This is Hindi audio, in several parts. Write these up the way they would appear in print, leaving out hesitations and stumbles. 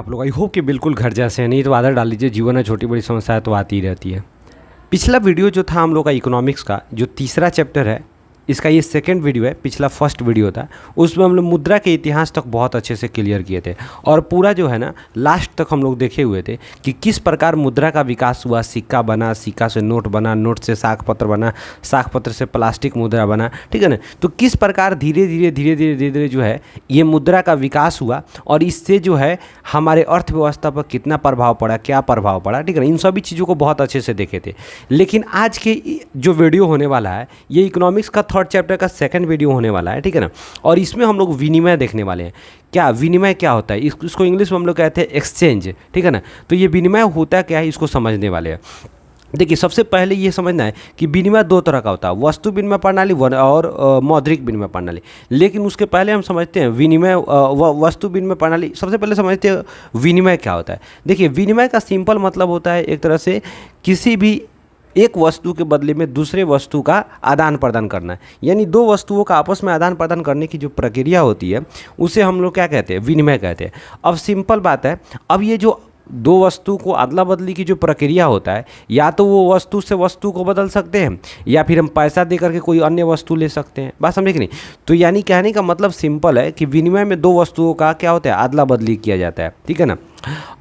आप लोग? आई होप कि बिल्कुल घर जैसे हैं, नहीं तो आदत डाल लीजिए, जीवन में छोटी बड़ी समस्याएं तो आती ही रहती है। पिछला वीडियो जो था हम लोग का इकोनॉमिक्स का, जो तीसरा चैप्टर है, इसका ये सेकंड वीडियो है। पिछला फर्स्ट वीडियो था, उसमें हम लोग मुद्रा के इतिहास तक बहुत अच्छे से क्लियर किए थे और पूरा जो है ना लास्ट तक हम लोग देखे हुए थे कि किस प्रकार मुद्रा का विकास हुआ, सिक्का बना, सिक्का से नोट बना, नोट से साख पत्र बना, साख पत्र से प्लास्टिक मुद्रा बना, ठीक है ना। तो किस प्रकार धीरे धीरे जो है ये मुद्रा का विकास हुआ और इससे जो है हमारे अर्थव्यवस्था पर कितना प्रभाव पड़ा, क्या प्रभाव पड़ा, ठीक है ना। इन सभी चीज़ों को बहुत अच्छे से देखे थे। लेकिन आज के जो वीडियो होने वाला है ये इकोनॉमिक्स का थर्ड चैप्टर का सेकंड वीडियो होने वाला है, ठीक है ना। और इसमें हम लोग विनिमय देखने वाले हैं। क्या विनिमय क्या होता है, इसको इंग्लिश में हम लोग कहते हैं एक्सचेंज, ठीक है ना। तो ये विनिमय होता क्या है, इसको समझने वाले हैं। देखिए, सबसे पहले ये समझना है कि विनिमय दो तरह का होता है, वस्तु विनिमय प्रणाली और मौद्रिक विनिमय प्रणाली। लेकिन उसके पहले हम समझते हैं विनिमय वस्तु विनिमय प्रणाली। सबसे पहले समझते हैं विनिमय क्या होता है। देखिए, विनिमय का सिंपल मतलब होता है एक तरह से किसी भी एक वस्तु के बदले में दूसरे वस्तु का आदान प्रदान करना है। यानी दो वस्तुओं का आपस में आदान प्रदान करने की जो प्रक्रिया होती है उसे हम लोग क्या कहते हैं, विनिमय कहते हैं। अब सिंपल बात है, अब ये जो दो वस्तु को अदला बदली की जो प्रक्रिया होता है, या तो वो वस्तु से वस्तु को बदल सकते हैं या फिर हम पैसा दे करके कोई अन्य वस्तु ले सकते हैं। बात समझे कि नहीं। तो यानी कहने का मतलब सिंपल है कि विनिमय में दो वस्तुओं का क्या होता है, अदला बदली किया जाता है, ठीक है ना।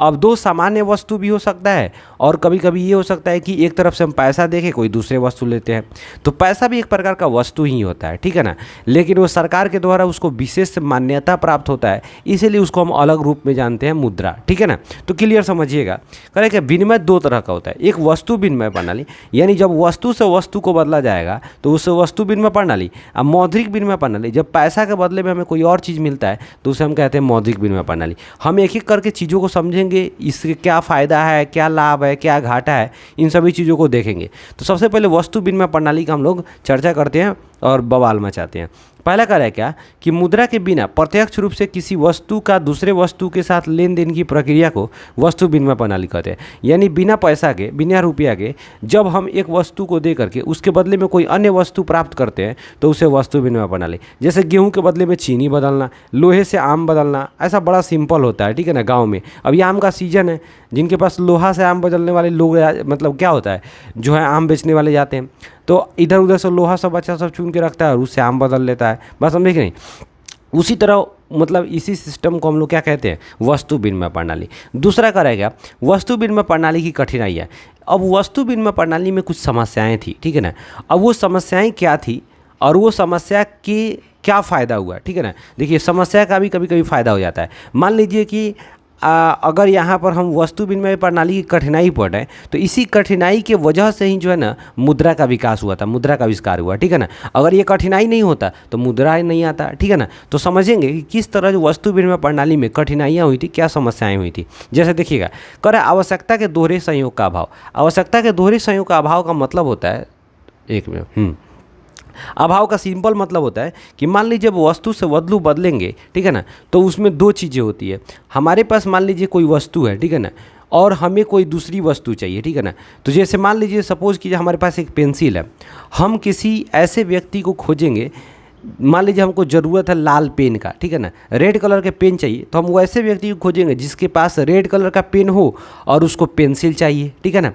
अब दो सामान्य वस्तु भी हो सकता है और कभी कभी ये हो सकता है कि एक तरफ से हम पैसा देके कोई दूसरे वस्तु लेते हैं, तो पैसा भी एक प्रकार का वस्तु ही होता है, ठीक है ना। लेकिन वो सरकार के द्वारा उसको विशेष मान्यता प्राप्त होता है, इसीलिए उसको हम अलग रूप में जानते हैं, मुद्रा, ठीक है ना। तो क्लियर समझिएगा। करें कि विनिमय दो तरह का होता है, एक वस्तु विनिमय प्रणाली, यानी जब वस्तु से वस्तु को बदला जाएगा तो उस वस्तु विनिमय प्रणाली। अब मौद्रिक विनिमय प्रणाली, जब पैसा के बदले में हमें कोई और चीज़ मिलता है तो उसे हम कहते हैं मौद्रिक विनिमय प्रणाली। हम एक एक करके चीज़ों को समझेंगे, इससे क्या फ़ायदा है, क्या लाभ है, क्या घाटा है, इन सभी चीज़ों को देखेंगे। तो सबसे पहले वस्तु विनिमय प्रणाली का हम लोग चर्चा करते हैं और बवाल मचाते हैं। पहला कार्य है क्या कि मुद्रा के बिना प्रत्यक्ष रूप से किसी वस्तु का दूसरे वस्तु के साथ लेन देन की प्रक्रिया को वस्तु विनिमय प्रणाली कहते हैं। यानी बिना पैसा के, बिना रुपया के जब हम एक वस्तु को दे करके उसके बदले में कोई अन्य वस्तु प्राप्त करते हैं तो उसे वस्तु विनिमय प्रणाली। जैसे गेहूं के बदले में चीनी बदलना, लोहे से आम बदलना, ऐसा बड़ा सिंपल होता है, ठीक है ना। गाँव में अभी आम का सीजन है, जिनके पास लोहा से आम बदलने वाले लोग मतलब क्या होता है, जो है आम बेचने वाले जाते हैं तो इधर उधर से लोहा सब बच्चा सब चुन के रखता है और उससे आम बदल लेता है। बस समझे कि नहीं। उसी तरह मतलब इसी सिस्टम को हम लोग क्या कहते हैं, वस्तु विनिमय प्रणाली। दूसरा क्या रहेगा, वस्तु विनिमय प्रणाली की कठिनाइयाँ। अब वस्तु विनिमय प्रणाली में कुछ समस्याएं थी, ठीक है ना। अब वो समस्याएं क्या थी और वो समस्या के क्या फ़ायदा हुआ, ठीक है ना। देखिए, समस्या का भी कभी कभी फ़ायदा हो जाता है। मान लीजिए कि अगर यहाँ पर हम वस्तु विनिमय प्रणाली की कठिनाई पड़ रहे हैं तो इसी कठिनाई के वजह से ही जो है ना मुद्रा का विकास हुआ था, मुद्रा का आविष्कार हुआ, ठीक है ना। अगर ये कठिनाई नहीं होता तो मुद्रा ही नहीं आता, ठीक है ना। तो समझेंगे कि किस तरह जो वस्तु विनिमय प्रणाली में कठिनाइयाँ हुई थी, क्या समस्याएं हुई थी। जैसे देखिएगा, करें आवश्यकता के दोहरे संयोग का अभाव। आवश्यकता के दोहरे संयोग का अभाव का मतलब होता है, एक मिनट, अभाव का सिंपल मतलब होता है कि मान लीजिए वस्तु से वस्तु बदलेंगे, ठीक है ना, तो उसमें दो चीज़ें होती है। हमारे पास मान लीजिए कोई वस्तु है, ठीक है ना, और हमें कोई दूसरी वस्तु चाहिए, ठीक है ना। तो जैसे मान लीजिए सपोज़ कीजिए हमारे पास एक पेंसिल है, हम किसी ऐसे व्यक्ति को खोजेंगे, मान लीजिए हमको ज़रूरत है लाल पेन का, ठीक है ना, रेड कलर के पेन चाहिए, तो हम वैसे व्यक्ति को खोजेंगे जिसके पास रेड कलर का पेन हो और उसको पेंसिल चाहिए, ठीक है ना।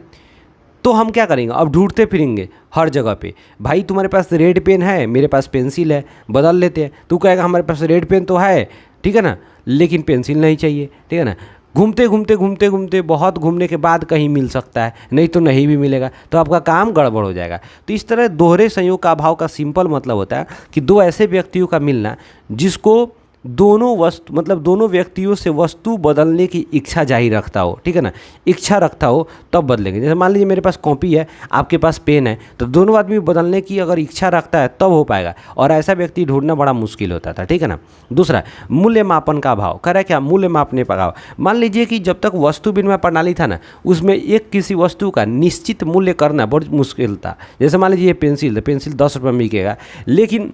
तो हम क्या करेंगे, अब ढूंढते फिरेंगे हर जगह पे, भाई तुम्हारे पास रेड पेन है, मेरे पास पेंसिल है, बदल लेते हैं। तू कहेगा हमारे पास रेड पेन तो है, ठीक है ना, लेकिन पेंसिल नहीं चाहिए, ठीक है ना। घूमते बहुत घूमने के बाद कहीं मिल सकता है, नहीं तो नहीं भी मिलेगा, तो आपका काम गड़बड़ हो जाएगा। तो इस तरह दोहरे संयोग का अभाव का सिंपल मतलब होता है कि दो ऐसे व्यक्तियों का मिलना जिसको दोनों वस्तु मतलब दोनों व्यक्तियों से वस्तु बदलने की इच्छा जाहिर रखता हो, ठीक है ना, इच्छा रखता हो तब बदलेंगे। जैसे मान लीजिए मेरे पास कॉपी है, आपके पास पेन है, तो दोनों आदमी बदलने की अगर इच्छा रखता है तब हो पाएगा, और ऐसा व्यक्ति ढूंढना बड़ा मुश्किल होता था, ठीक है ना। दूसरा, मूल्य मापन का अभाव। कह रहा है क्या, मूल्य मापने का अभाव। मान लीजिए कि जब तक वस्तु विनिमय प्रणाली था ना, उसमें एक किसी वस्तु का निश्चित मूल्य करना बहुत मुश्किल था। जैसे मान लीजिए ये पेंसिल 10 रुपये में बिकेगा, लेकिन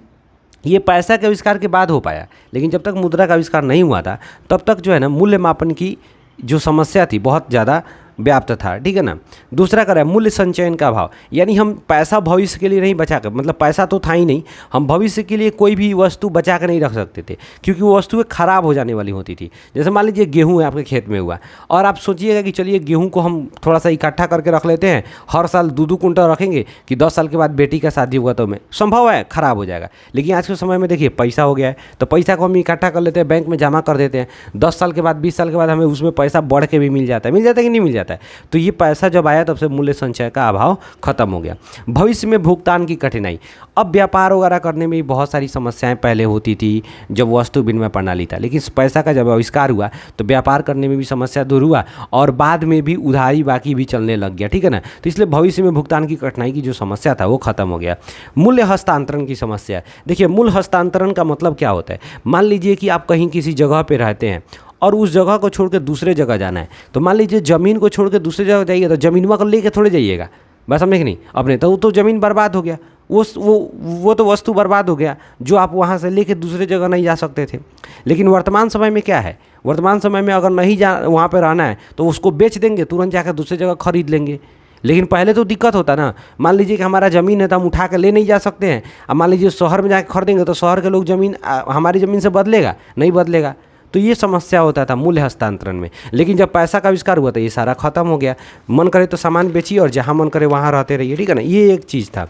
ये पैसा के आविष्कार के बाद हो पाया, लेकिन जब तक मुद्रा का आविष्कार नहीं हुआ था तब तक जो है ना मूल्य मापन की जो समस्या थी बहुत ज़्यादा व्याप्त था, ठीक है ना। दूसरा करें मूल्य संचयन का अभाव, यानी हम पैसा भविष्य के लिए नहीं बचा कर, मतलब पैसा तो था ही नहीं, हम भविष्य के लिए कोई भी वस्तु बचा कर नहीं रख सकते थे, क्योंकि वो वस्तुएं खराब हो जाने वाली होती थी। जैसे मान लीजिए गेहूँ है आपके खेत में हुआ, और आप सोचिएगा कि चलिए गेहूँ को हम थोड़ा सा इकट्ठा करके रख लेते हैं, हर साल 2-2 कुंटल रखेंगे कि 10 साल के बाद बेटी का शादी होगा तो में संभव है खराब हो जाएगा। लेकिन आज के समय में देखिए पैसा हो गया है, तो पैसा को हम इकट्ठा कर लेते हैं, बैंक में जमा कर देते हैं, 10 साल के बाद 20 साल के बाद हमें उसमें पैसा बढ़ के भी मिल जाता है कि नहीं मिल जाता है। तो ये पैसा जब आया तब से मूल्य संचय का अभाव खत्म हो गया। भविष्य में भुगतान की कठिनाई, अब व्यापार वगैरह करने में भी बहुत सारी समस्याएं पहले होती थी जब वस्तु विनिमय प्रणाली था, लेकिन पैसा का जब आविष्कार हुआ तो व्यापार करने में भी समस्या दूर हुआ और बाद में भी उधारी बाकी भी चलने लग गया, ठीक है ना। तो इसलिए भविष्य में भुगतान की कठिनाई की जो समस्या था वो खत्म हो गया। मूल्य हस्तांतरण की समस्या, देखिए मूल्य हस्तांतरण का मतलब क्या होता है। मान लीजिए कि आप कहीं किसी जगह पर रहते हैं और उस जगह को छोड़ के दूसरे जगह जाना है, तो मान लीजिए ज़मीन को छोड़ के दूसरे जगह जाइए तो ज़मीनवा को लेके थोड़े जाइएगा, बस समझे कि नहीं अपने, तो ज़मीन बर्बाद हो गया, वो तो वस्तु बर्बाद हो गया जो आप वहाँ से लेके दूसरे जगह नहीं जा सकते थे। लेकिन वर्तमान समय में क्या है, वर्तमान समय में अगर नहीं जा वहाँ पे रहना है तो उसको बेच देंगे, तुरंत जाकर दूसरी जगह खरीद लेंगे। लेकिन पहले तो दिक्कत होता ना, मान लीजिए कि हमारा ज़मीन है तो हम उठा के ले नहीं जा सकते हैं। अब मान लीजिए शहर में जाकर खरीदेंगे तो शहर के लोग ज़मीन हमारी ज़मीन से बदलेगा नहीं बदलेगा, तो ये समस्या होता था मूल्य हस्तांतरण में। लेकिन जब पैसा का आविष्कार हुआ तो ये सारा खत्म हो गया, मन करे तो सामान बेचिए और जहाँ मन करे वहाँ रहते रहिए, ठीक है ना। ये एक चीज़ था।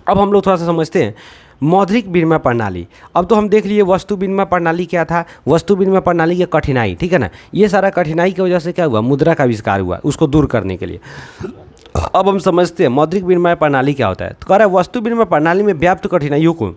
अब हम लोग थोड़ा सा समझते हैं मौद्रिक विनिमय प्रणाली। अब तो हम देख लिए वस्तु विनिमय प्रणाली क्या था, वस्तु विनिमय प्रणाली की कठिनाई, ठीक है ना। ये सारा कठिनाई की वजह से क्या हुआ, मुद्रा का आविष्कार हुआ, उसको दूर करने के लिए। अब हम समझते हैं मौद्रिक विनिमय प्रणाली क्या होता है। तो कह रहा है वस्तु विनिमय प्रणाली में व्याप्त कठिनाइयों को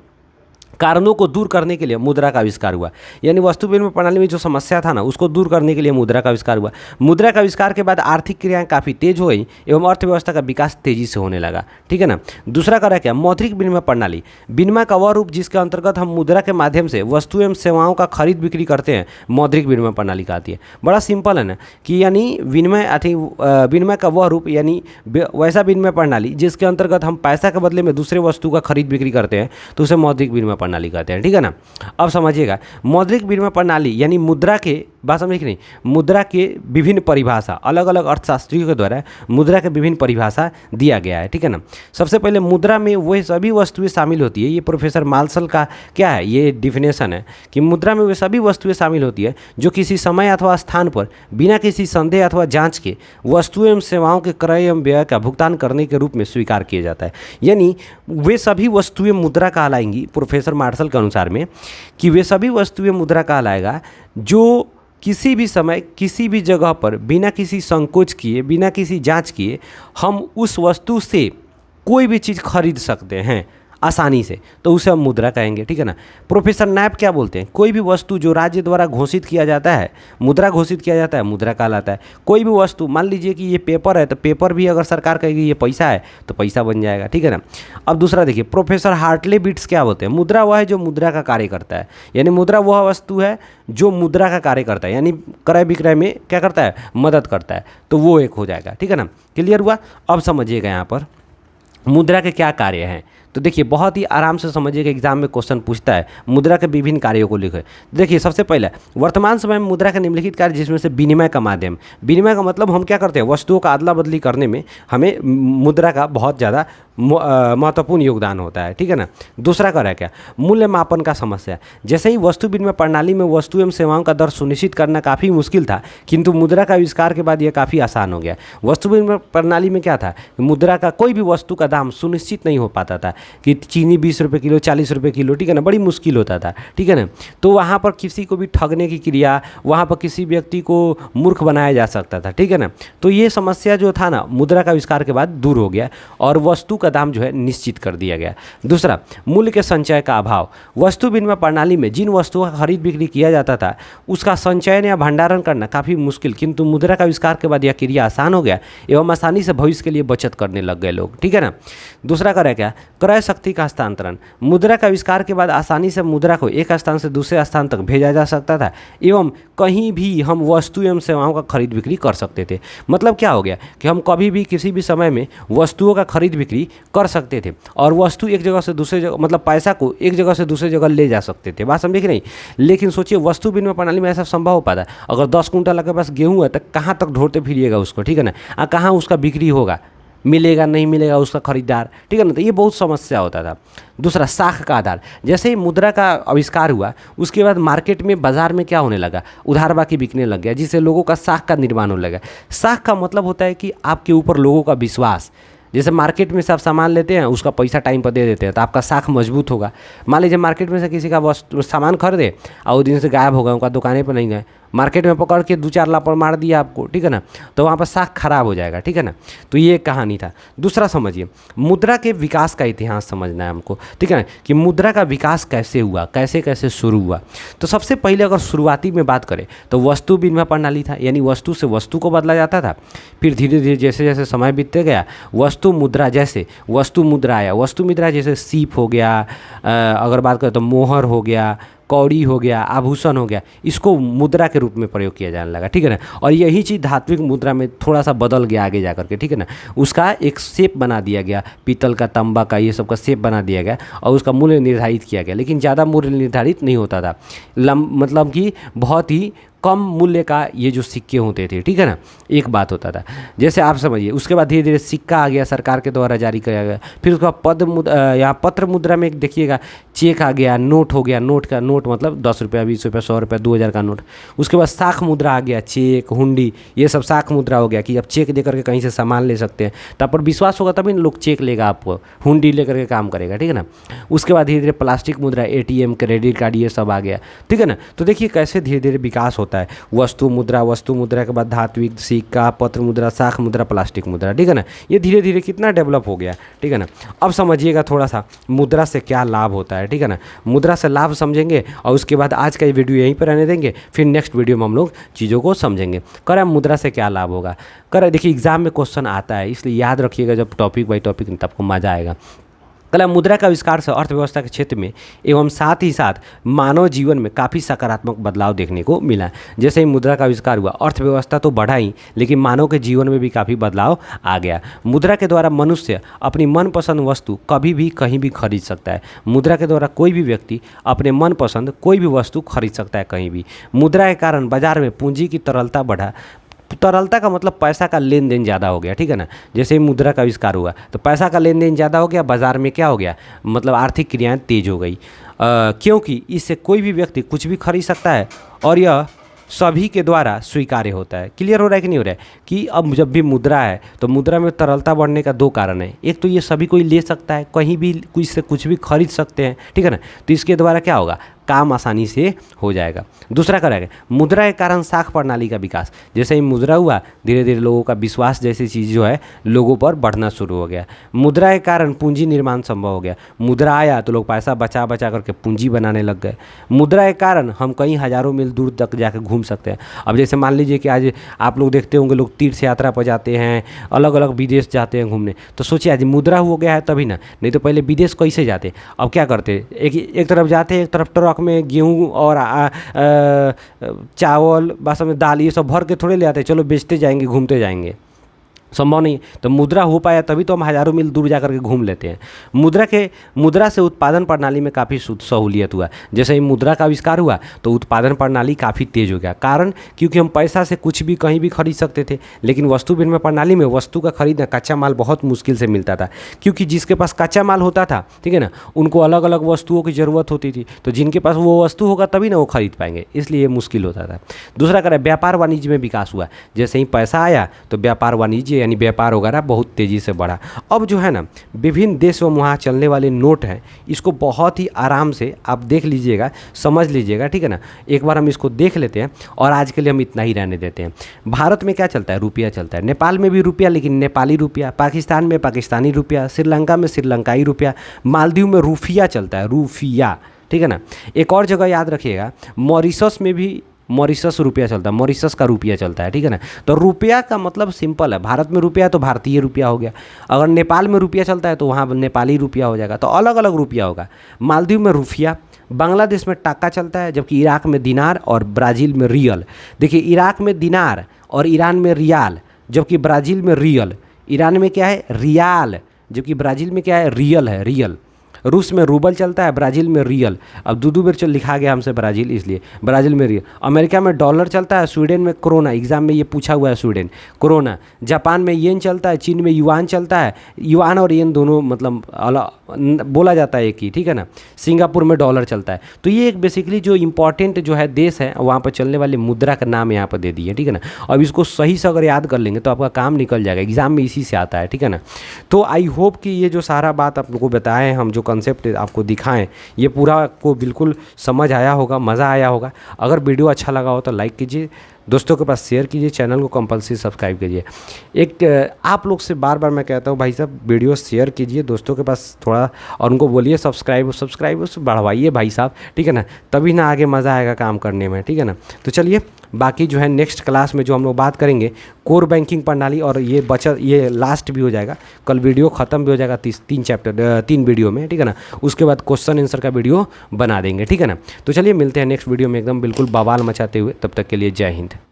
कारणों को दूर करने के लिए मुद्रा का आविष्कार हुआ। यानी वस्तु विनिमय प्रणाली में जो समस्या था ना उसको दूर करने के लिए मुद्रा का आविष्कार हुआ। मुद्रा का आविष्कार के बाद आर्थिक क्रियाएं काफ़ी तेज हो गई एवं अर्थव्यवस्था का विकास तेजी से होने लगा, ठीक है ना। दूसरा कह रहा है क्या, मौद्रिक विनिमय प्रणाली, विनिमय का वह रूप जिसके अंतर्गत हम मुद्रा के माध्यम से वस्तु एवं सेवाओं का खरीद बिक्री करते हैं, मौद्रिक विनिमय प्रणाली कहती है। बड़ा सिंपल है ना कि यानी विनिमय का वह रूप यानी वैसा विनिमय प्रणाली जिसके अंतर्गत हम पैसा के बदले में दूसरे वस्तु का खरीद बिक्री करते हैं तो उसे मौद्रिक विनिमय प्रणाली कहते हैं, ठीक है ना। अब समझिएगा मौद्रिक विनिमय प्रणाली यानी मुद्रा के, बात समझ कि नहीं, मुद्रा के विभिन्न परिभाषा, अलग अलग अर्थशास्त्रियों के द्वारा मुद्रा के विभिन्न परिभाषा दिया गया है, ठीक है ना। सबसे पहले मुद्रा में वह सभी वस्तुएं शामिल होती है, ये प्रोफेसर मार्शल का क्या है, ये डिफिनेशन है कि मुद्रा में वे सभी वस्तुएं शामिल होती है जो किसी समय अथवा स्थान पर बिना किसी संदेह अथवा जांच के वस्तुएं एवं सेवाओं के क्रय एवं व्यय का भुगतान करने के रूप में स्वीकार किया जाता है। यानी वे सभी वस्तुएं मुद्रा कहलाएंगी प्रोफेसर मार्शल के अनुसार में, कि वे सभी वस्तुएं मुद्रा कहलाएगा जो किसी भी समय किसी भी जगह पर बिना किसी संकोच किए, बिना किसी जांच किए हम उस वस्तु से कोई भी चीज़ खरीद सकते हैं आसानी से, तो उसे हम मुद्रा कहेंगे, ठीक है ना। प्रोफेसर नैप क्या बोलते हैं, कोई भी वस्तु जो राज्य द्वारा घोषित किया जाता है, मुद्रा घोषित किया जाता है, मुद्रा कहलाता है। कोई भी वस्तु, मान लीजिए कि ये पेपर है तो पेपर भी अगर सरकार कहेगी ये पैसा है तो पैसा बन जाएगा, ठीक है ना। अब दूसरा देखिए प्रोफेसर हार्टले बिट्स क्या बोलते हैं, मुद्रा वह है जो मुद्रा का कार्य करता है। यानी मुद्रा वह वस्तु है जो मुद्रा का कार्य करता है, यानी क्रय विक्रय में क्या करता है, मदद करता है, तो वो एक हो जाएगा, ठीक है ना। क्लियर हुआ। अब समझिएगा यहाँ पर मुद्रा के क्या कार्य हैं, तो देखिए बहुत ही आराम से समझिएगा, एग्जाम में क्वेश्चन पूछता है मुद्रा के विभिन्न कार्यों को लिखे। देखिए सबसे पहले वर्तमान समय में मुद्रा का निम्नलिखित कार्य जिसमें से विनिमय का माध्यम, विनिमय का मतलब हम क्या करते हैं, वस्तुओं का अदला बदली करने में हमें मुद्रा का बहुत ज़्यादा महत्वपूर्ण योगदान होता है, ठीक है ना। दूसरा क्या है, क्या मूल्य मापन का समस्या। जैसे ही वस्तु विनिमय प्रणाली में वस्तु एवं सेवाओं का दर सुनिश्चित करना काफ़ी मुश्किल था, किंतु मुद्रा का आविष्कार के बाद यह काफ़ी आसान हो गया। वस्तु विनिमय प्रणाली में क्या था, मुद्रा का कोई भी वस्तु का दाम सुनिश्चित नहीं हो पाता था कि चीनी 20 रुपये किलो, 40 रुपये किलो, ठीक है ना, बड़ी मुश्किल होता था, ठीक है ना। तो वहाँ पर किसी को भी ठगने की क्रिया, वहाँ पर किसी व्यक्ति को मूर्ख बनाया जा सकता था, ठीक है ना। तो ये समस्या जो था ना मुद्रा का आविष्कार के बाद दूर हो गया और वस्तु का दाम जो है निश्चित कर दिया गया। दूसरा मूल्य के संचय का अभाव। वस्तु विनिमय प्रणाली में जिन वस्तुओं का खरीद बिक्री किया जाता था उसका संचयन या भंडारण करना काफ़ी मुश्किल, किंतु मुद्रा का आविष्कार के बाद यह क्रिया आसान हो गया एवं आसानी से भविष्य के लिए बचत करने लग गए लोग, ठीक है ना। दूसरा क्या, क्रय क्रय शक्ति का हस्तांतरण। मुद्रा का आविष्कार के बाद आसानी से मुद्रा को एक स्थान से दूसरे स्थान तक भेजा जा सकता था एवं कहीं भी हम वस्तु एवं सेवाओं का खरीद बिक्री कर सकते थे। मतलब क्या हो गया कि हम कभी भी किसी भी समय में वस्तुओं का खरीद बिक्री कर सकते थे और वस्तु एक जगह से दूसरे जगह, मतलब पैसा को एक जगह से दूसरे जगह ले जा सकते थे। बात समझे कि नहीं? लेकिन सोचिए वस्तु विनिमय प्रणाली में ऐसा संभव हो पाता। अगर 10 कुंटल आपके पास गेहूँ है तो कहाँ तक ढोते फिरिएगा उसको, ठीक है ना, कहाँ उसका बिक्री होगा, मिलेगा नहीं मिलेगा उसका खरीदार, ठीक है ना। तो ये बहुत समस्या होता था। दूसरा, साख का आधार। जैसे ही मुद्रा का आविष्कार हुआ उसके बाद मार्केट में, बाजार में क्या होने लगा, उधार बाकी बिकने लग गया, जिससे लोगों का साख का निर्माण होने लगा। साख का मतलब होता है कि आपके ऊपर लोगों का विश्वास। जैसे मार्केट में से आप सामान लेते हैं, उसका पैसा टाइम पर दे देते हैं तो आपका साख मजबूत होगा। मान लीजिए मार्केट में से किसी का सामान खरीदे और वो दिन से गायब हो गए, उनका दुकानें पर नहीं गए, मार्केट में पकड़ के 2-4 लापड़ मार दिया आपको, ठीक है ना, तो वहाँ पर साख खराब हो जाएगा, ठीक है ना। तो ये एक कहानी था। दूसरा समझिए, मुद्रा के विकास का इतिहास समझना है हमको, ठीक है ना, कि मुद्रा का विकास कैसे हुआ, कैसे कैसे शुरू हुआ। तो सबसे पहले अगर शुरुआती में बात करें तो वस्तु विनिमय प्रणाली था, यानी वस्तु से वस्तु को बदला जाता था। फिर धीरे धीरे जैसे जैसे समय बीतते गया वस्तु मुद्रा, जैसे वस्तु मुद्रा आया, वस्तु मुद्रा जैसे सीप हो गया, अगर बात करें तो मोहर हो गया, कौड़ी हो गया, आभूषण हो गया, इसको मुद्रा के रूप में प्रयोग किया जाने लगा, ठीक है ना। और यही चीज़ धात्विक मुद्रा में थोड़ा सा बदल गया आगे जा करके, ठीक है ना। उसका एक शेप बना दिया गया, पीतल का, तांबा का, ये सब का शेप बना दिया गया और उसका मूल्य निर्धारित किया गया, लेकिन ज़्यादा मूल्य निर्धारित नहीं होता था। मतलब कि बहुत ही कम मूल्य का ये जो सिक्के होते थे, ठीक है ना, एक बात होता था। जैसे आप समझिए, उसके बाद धीरे धीरे सिक्का आ गया, सरकार के द्वारा जारी किया गया। फिर उसका यहाँ पत्र मुद्रा में देखिएगा चेक आ गया, नोट हो गया, नोट का नोट मतलब 10 रुपया, 20 रुपया, 100 रुपया, 2000 का नोट। उसके बाद साख मुद्रा आ गया, चेक, हुंडी, ये सब साख मुद्रा हो गया कि अब चेक दे करके कहीं से सामान ले सकते हैं। तब पर विश्वास होगा तभी लोग चेक लेगा, आपको हुंडी लेकर के काम करेगा, ठीक है ना। उसके बाद धीरे धीरे प्लास्टिक मुद्रा, ATM, क्रेडिट कार्ड, ये सब आ गया, ठीक है ना। तो देखिए कैसे धीरे धीरे विकास होता है। वस्तु मुद्रा के बाद धात्विक, सिक्का, पत्र मुद्रा, साख मुद्रा, प्लास्टिक मुद्रा, ठीक है ना। ये धीरे धीरे कितना डेवलप हो गया, ठीक है ना। अब समझिएगा थोड़ा सा मुद्रा से क्या लाभ होता है, ठीक है ना। मुद्रा से लाभ समझेंगे और उसके बाद आज का ये वीडियो यहीं पर रहने देंगे, फिर नेक्स्ट वीडियो में हम लोग चीज़ों को समझेंगे। करें मुद्रा से क्या लाभ होगा, करें देखिए एग्जाम में क्वेश्चन आता है, इसलिए याद रखिएगा जब टॉपिक बाई टॉपिक, तब आपको मजा आएगा। कला मुद्रा का आविष्कार से अर्थव्यवस्था के क्षेत्र में एवं साथ ही साथ मानव जीवन में काफ़ी सकारात्मक बदलाव देखने को मिला। जैसे ही मुद्रा का आविष्कार हुआ अर्थव्यवस्था तो बढ़ा ही, लेकिन मानव के जीवन में भी काफ़ी बदलाव आ गया। मुद्रा के द्वारा मनुष्य अपनी मनपसंद वस्तु कभी भी कहीं भी खरीद सकता है। मुद्रा के द्वारा कोई भी व्यक्ति अपने मनपसंद कोई भी वस्तु खरीद सकता है कहीं भी। मुद्रा के कारण बाजार में पूंजी की तरलता बढ़ा। तरलता का मतलब पैसा का लेन देन ज़्यादा हो गया, ठीक है ना। जैसे ही मुद्रा का आविष्कार हुआ तो पैसा का लेन देन ज़्यादा हो गया, बाजार में क्या हो गया, मतलब आर्थिक क्रियाएं तेज हो गई, क्योंकि इससे कोई भी व्यक्ति कुछ भी खरीद सकता है और यह सभी के द्वारा स्वीकार्य होता है। क्लियर हो रहा है कि नहीं हो रहा है कि अब जब भी मुद्रा है तो मुद्रा में तरलता बढ़ने का 2 कारण है। एक तो ये सभी कोई ले सकता है, कहीं भी कुछ से कुछ भी खरीद सकते हैं, ठीक है ना। तो इसके द्वारा क्या होगा, काम आसानी से हो जाएगा। दूसरा क्या रहेगा, मुद्रा के कारण साख प्रणाली का विकास। जैसे ही मुद्रा हुआ धीरे धीरे लोगों का विश्वास जैसी चीज़ जो है लोगों पर बढ़ना शुरू हो गया। मुद्रा के कारण पूंजी निर्माण संभव हो गया। मुद्रा आया तो लोग पैसा बचा बचा करके पूंजी बनाने लग गए। मुद्रा के कारण हम कहीं हज़ारों मील दूर तक जाकर घूम सकते हैं। अब जैसे मान लीजिए कि आज आप लोग देखते होंगे लोग तीर्थ यात्रा पर जाते हैं, अलग अलग विदेश जाते हैं घूमने, तो सोचिए आज मुद्रा हो गया है तभी ना, नहीं तो पहले विदेश कैसे जाते। अब क्या करते, एक तरफ जाते एक तरफ ट्रक में गेहूँ और चावल, बासमती में दाल, ये सब भर के थोड़े ले आते, चलो बेचते जाएंगे घूमते जाएंगे, संभव नहीं। तो मुद्रा हो पाया तभी तो हम हज़ारों मील दूर जाकर के घूम लेते हैं। मुद्रा से उत्पादन प्रणाली में काफ़ी सहूलियत हुआ। जैसे ही मुद्रा का आविष्कार हुआ तो उत्पादन प्रणाली काफ़ी तेज हो गया। कारण क्योंकि हम पैसा से कुछ भी कहीं भी खरीद सकते थे, लेकिन वस्तु विनिमय प्रणाली में वस्तु का खरीदना, कच्चा माल बहुत मुश्किल से मिलता था, क्योंकि जिसके पास कच्चा माल होता था, ठीक है ना, उनको अलग अलग वस्तुओं की ज़रूरत होती थी, तो जिनके पास वो वस्तु होगा तभी ना वो खरीद पाएंगे, इसलिए ये मुश्किल होता था। दूसरा क्या है, व्यापार वाणिज्य में विकास हुआ। जैसे ही पैसा आया तो व्यापार वाणिज्य यानी व्यापार वगैरह बहुत तेज़ी से बढ़ा। अब जो है ना विभिन्न देश एवं वहाँ चलने वाले नोट हैं, इसको बहुत ही आराम से आप देख लीजिएगा, समझ लीजिएगा, ठीक है ना। एक बार हम इसको देख लेते हैं और आज के लिए हम इतना ही रहने देते हैं। भारत में क्या चलता है, रुपया चलता है। नेपाल में भी रुपया, लेकिन नेपाली रुपया। पाकिस्तान में पाकिस्तानी रुपया। श्रीलंका में श्रीलंकाई रुपया। मालदीव में रूफिया चलता है, रूफिया, ठीक है ना। एक और जगह याद रखिएगा, मॉरिशस में भी मॉरिशस रुपया चलता है, मॉरिशस का रुपया चलता है, ठीक है ना। तो रुपया का मतलब सिंपल है, भारत में रुपया है तो भारतीय रुपया हो गया। अगर नेपाल में रुपया चलता है तो वहाँ नेपाली रुपया हो जाएगा। तो अलग अलग रुपया होगा। मालदीव में रुपया, बांग्लादेश में टाका चलता है, जबकि इराक में दिनार और ब्राज़ील में रियल। देखिए इराक में दिनार और ईरान में रियाल, जबकि ब्राज़ील में रियल। ईरान में क्या है, रियाल, जबकि ब्राज़ील में क्या है, रियल है, रियल। रूस में रूबल चलता है, ब्राज़ील में रियल। अब दो बेर चल लिखा गया हमसे ब्राज़ील, इसलिए ब्राज़ील में रियल। अमेरिका में डॉलर चलता है, स्वीडन में कोरोना, एग्जाम में ये पूछा हुआ है स्वीडन, कोरोना। जापान में येन चलता है, चीन में युआन चलता है। युआन और येन दोनों मतलब बोला जाता है एक ही, ठीक है ना। सिंगापुर में डॉलर चलता है। तो ये एक बेसिकली जो इंपॉर्टेंट जो है देश है वहाँ पर चलने वाले मुद्रा का नाम यहाँ पर दे दिए, ठीक है ना। अब इसको सही से अगर याद कर लेंगे तो आपका काम निकल जाएगा, एग्जाम में इसी से आता है, ठीक है ना। तो आई होप कि ये जो सारा बात आप लोगों को बताएं, हम जो कंसेप्ट आपको दिखाएं, ये पूरा आपको बिल्कुल समझ आया होगा, मज़ा आया होगा। अगर वीडियो अच्छा लगा हो तो लाइक कीजिए, दोस्तों के पास शेयर कीजिए, चैनल को कंपल्सरी सब्सक्राइब कीजिए। एक आप लोग से बार बार मैं कहता हूँ भाई साहब वीडियो शेयर कीजिए दोस्तों के पास थोड़ा, और उनको बोलिए सब्सक्राइब बढ़वाइए भाई साहब, ठीक है ना। तभी ना आगे मज़ा आएगा काम करने में, ठीक है ना। तो चलिए बाकी जो है नेक्स्ट क्लास में जो हम लोग बात करेंगे कोर बैंकिंग प्रणाली, और ये बचत, ये लास्ट भी हो जाएगा, कल वीडियो ख़त्म भी हो जाएगा 3 वीडियो में, ठीक है ना। उसके बाद क्वेश्चन आंसर का वीडियो बना देंगे, ठीक है ना। तो चलिए मिलते हैं नेक्स्ट वीडियो में एकदम बिल्कुल बवाल मचाते हुए, तब तक के लिए जय हिंद।